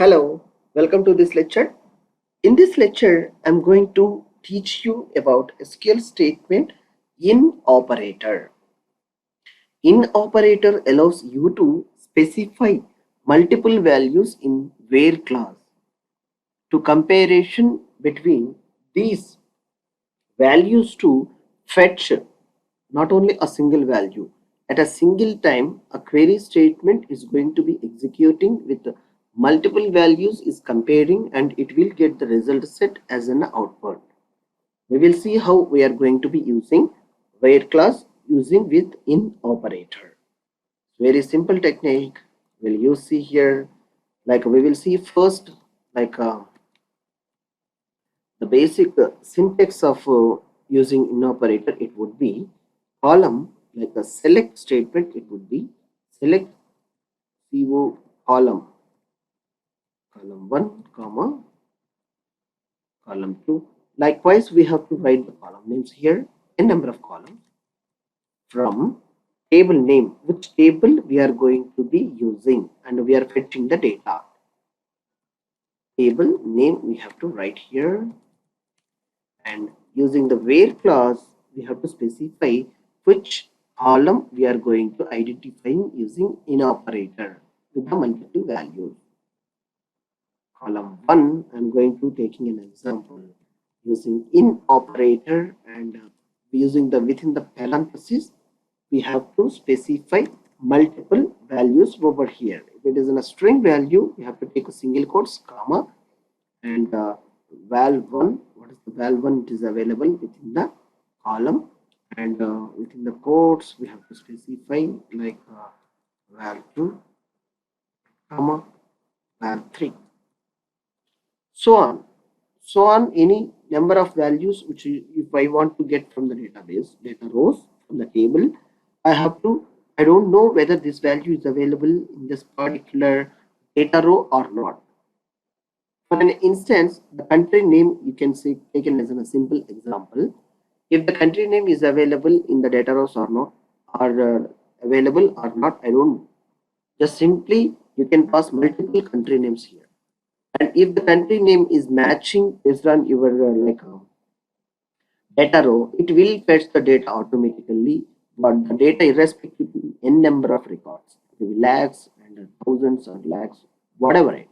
Hello, welcome to this lecture. In this lecture, I'm going to teach you about SQL statement in operator. In operator allows you to specify multiple values in where clause. To comparison between these values to fetch not only a single value. At a single time, a query statement is going to be executing with multiple values, is comparing, and it will get the result set as an output. We will see how we are going to be using where clause using with in operator. Very simple technique. Will you see here? Like we will see first, like the basic syntax of using in operator. It would be column, like a select statement. It would be select CO column 1 comma column 2. Likewise, we have to write the column names here, a number of columns from table name, which table we are going to be using, and we are fetching the data. Table name we have to write here, and using the where clause we have to specify which column we are going to identify using in operator with the multiple values. Column 1, I'm going to taking an example using in operator, and using the within the parenthesis we have to specify multiple values over here. If it is in a string value, we have to take a single quotes comma and val1. What is the val1? It is available within the column, and within the quotes we have to specify like val2 comma val3, so on any number of values which if I want to get from the database data rows from the table, I don't know whether this value is available in this particular data row or not. For an instance, the country name you can say taken as a simple example. If the country name is available in the data rows or not, or available or not, I don't know. Just simply you can pass multiple country names here, and if the country name is matching based on your data row, it will fetch the data automatically, but the data irrespective of n number of records, lakhs and thousands or lakhs, whatever it,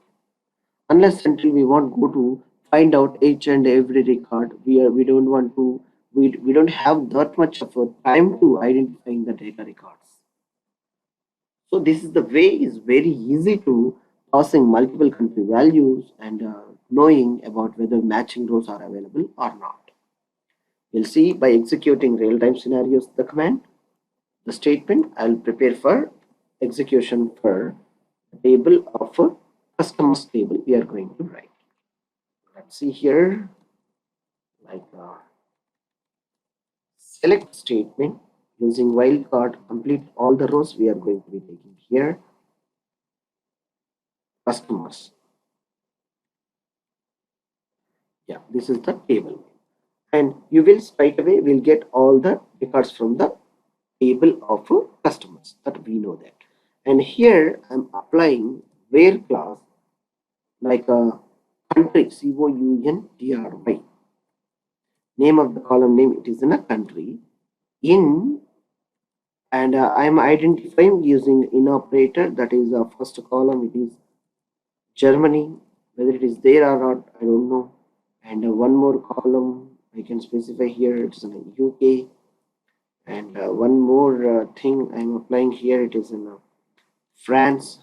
unless until we won't go to find out each and every record. We don't want to, we don't have that much of a time to identifying the data records. So this is the way is very easy to passing multiple country values and knowing about whether matching rows are available or not. We'll see by executing real-time scenarios the command, the statement. I'll prepare for execution for the table of a customers table we are going to write. Let's see here, like select statement using wildcard, complete all the rows we are going to be taking here. Customers. Yeah, this is the table. And you will straight away will get all the records from the table of customers, that we know that. And here I'm applying where clause like a country, country, name of the column name, it is in a country in, and I am identifying using in operator, that is the first column, it is Germany, whether it is there or not I don't know, and one more column I can specify here, it's in UK, and one more thing I'm applying here, it is in France,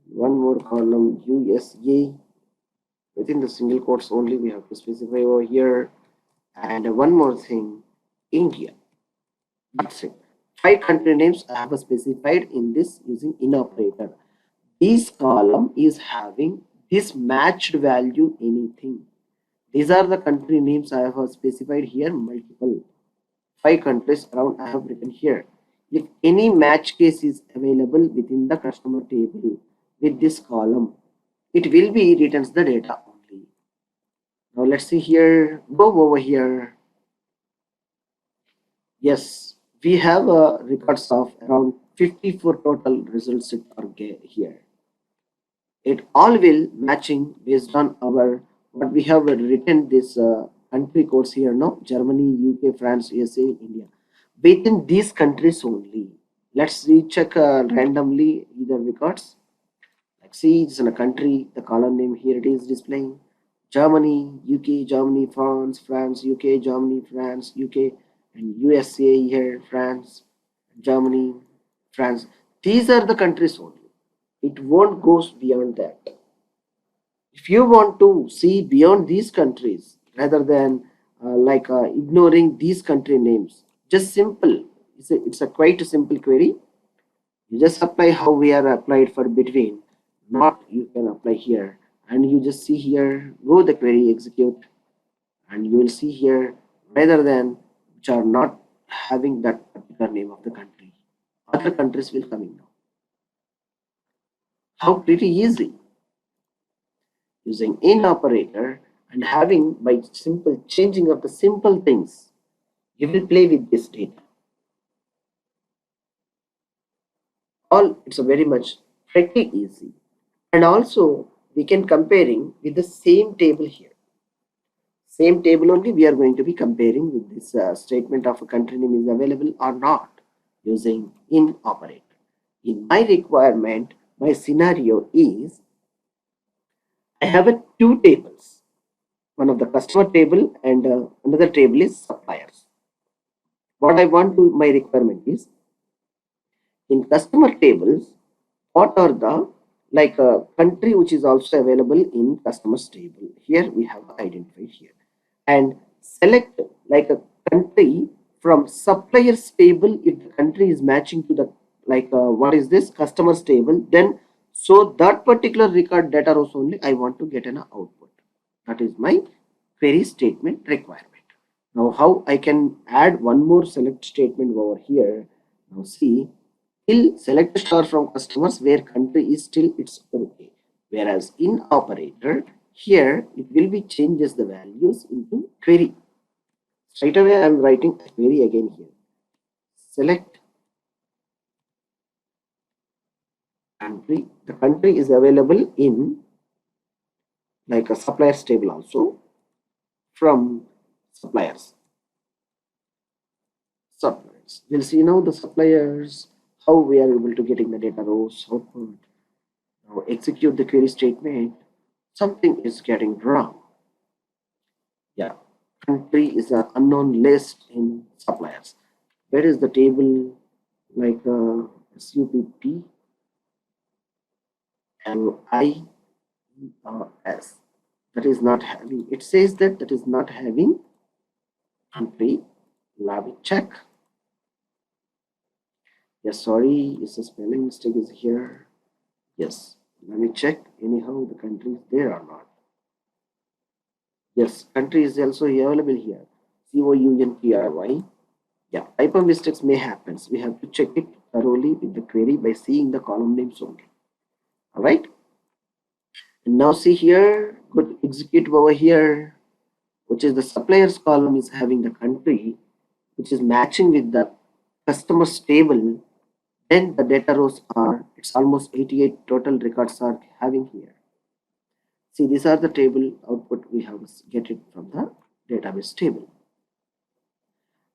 one more column USA, within the single quotes only we have to specify over here, and one more thing India. That's it. 5 country names I have specified in this using in operator. This column is having this matched value anything. These are the country names I have specified here, multiple 5 countries around I have written here. If any match case is available within the customer table with this column, it will be returns the data only. Now let's see here, go over here. Yes, we have records of around 54 total results are here. It all will matching based on our what we have written this country codes here now: Germany, UK, France, USA, India. Within these countries only, let's recheck randomly either records. Like see, it's in a country, the column name here it is displaying Germany, UK, Germany, France, France, UK, Germany, France, UK, and USA here, France, Germany, France. These are the countries only. It won't go beyond that. If you want to see beyond these countries rather than ignoring these country names, just simple. It's a quite a simple query. You just apply how we are applied for between, not you can apply here, and you just see here, go the query execute, and you will see here rather than which are not having that particular name of the country, other countries will coming now. How pretty easy using in operator and having by simple changing of the simple things, you will play with this data. All it's a very much pretty easy, and also we can comparing with the same table here. Same table only we are going to be comparing with this statement of a country name is available or not using in operator. In my requirement, my scenario is I have a two tables. One of the customer table and another table is suppliers. What I want to my requirement is in customer tables, what are the like a country which is also available in customers table. Here we have identified here and select like a country from suppliers table. If the country is matching to the what is this customers table, then so that particular record data rows only I want to get an output. That is my query statement requirement. Now how I can add one more select statement over here. Now see, till select star from customers where country is still it's okay. Whereas in operator here it will be changes the values into query. Straight away I am writing a query again here. Select country. The country is available in like a suppliers table also from suppliers. Suppliers. We'll see now the suppliers, how we are able to getting the data rows, output. Now execute the query statement. Something is getting wrong. Yeah, country is an unknown list in suppliers. Where is the table like SUPP LIS? That is not having. It says that that is not having country. Let me check. Yes, sorry, it's a spelling mistake is here. Yes, let me check. Anyhow, the country is there or not. Yes, country is also available here. COUNTRY. Yeah, typo mistakes may happen. So we have to check it thoroughly with the query by seeing the column names only. All right. And now see here, good execute over here, which is the suppliers column is having the country, which is matching with the customers table. Then the data rows are, it's almost 88 total records are having here. See, these are the table output we have get it from the database table.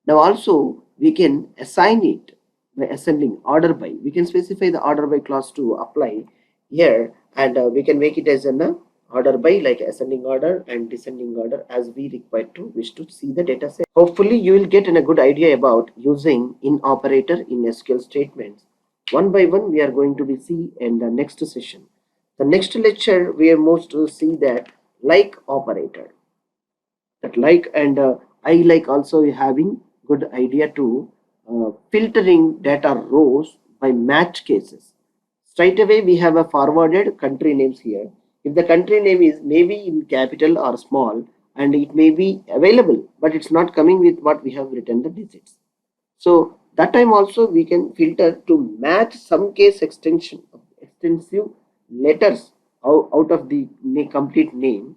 Now also we can assign it by ascending order by. We can specify the order by clause to apply here, and we can make it as an order by like ascending order and descending order as we require to wish to see the data set. Hopefully you will get a good idea about using in operator in SQL statements. One by one we are going to be see in the next session. The next lecture we are most to see that like operator. That like and I like also having good idea to filtering data rows by match cases. Straight away we have a forwarded country names here. If the country name is maybe in capital or small and it may be available but it's not coming with what we have written the digits. So that time also we can filter to match some case extensive letters out of the complete name,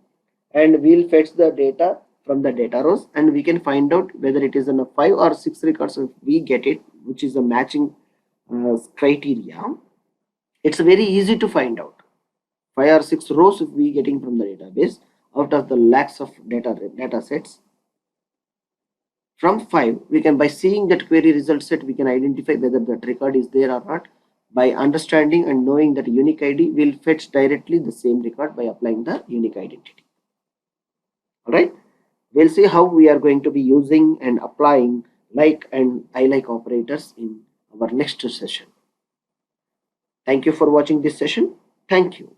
and we'll fetch the data from the data rows and we can find out whether it is in a 5 or 6 records. If we get it which is a matching criteria, it's very easy to find out 5 or 6 rows we getting from the database out of the lakhs of data sets. From 5, we can, by seeing that query result set, we can identify whether that record is there or not. By understanding and knowing that unique ID, will fetch directly the same record by applying the unique identity. Alright, we'll see how we are going to be using and applying like and I like operators in our next session. Thank you for watching this session. Thank you.